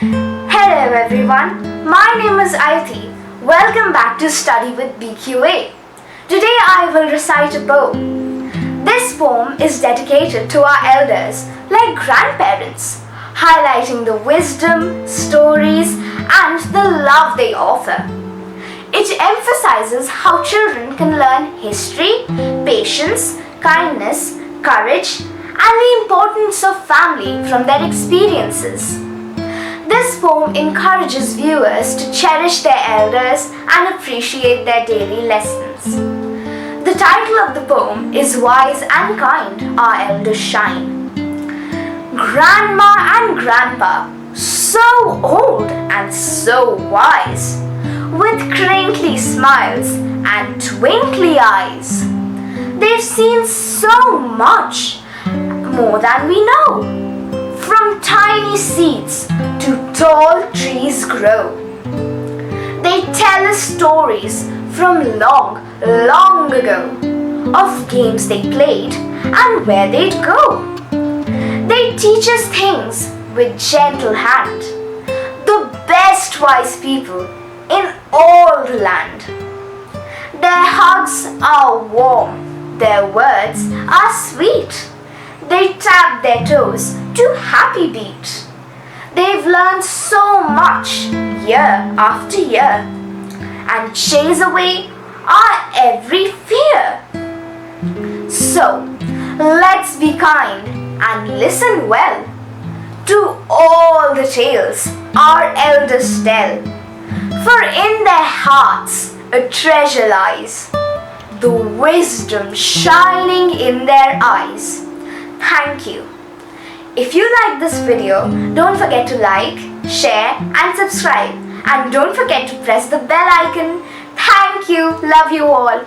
Hello everyone, my name is Ayati. Welcome back to Study with BQA. Today I will recite a poem. This poem is dedicated to our elders like grandparents, highlighting the wisdom, stories and the love they offer. It emphasizes how children can learn history, patience, kindness, courage and the importance of family from their experiences. This poem encourages viewers to cherish their elders and appreciate their daily lessons. The title of the poem is Wise and Kind, Our Elders Shine. Grandma and Grandpa, so old and so wise, with crinkly smiles and twinkly eyes. They've seen so much, more than we know. From tiny seeds to tall trees grow. They tell us stories from long, long ago of games they played and where they'd go. They teach us things with gentle hand. The best wise people in all the land. Their hugs are warm, their words are sweet. They tap their toes to happy beat. They've learned so much year after year and chase away our every fear. So, let's be kind and listen well to all the tales our elders tell. For in their hearts a treasure lies, the wisdom shining in their eyes. Thank you. If you like this video, don't forget to like, share and subscribe. And don't forget to press the bell icon. Thank you. Love you all.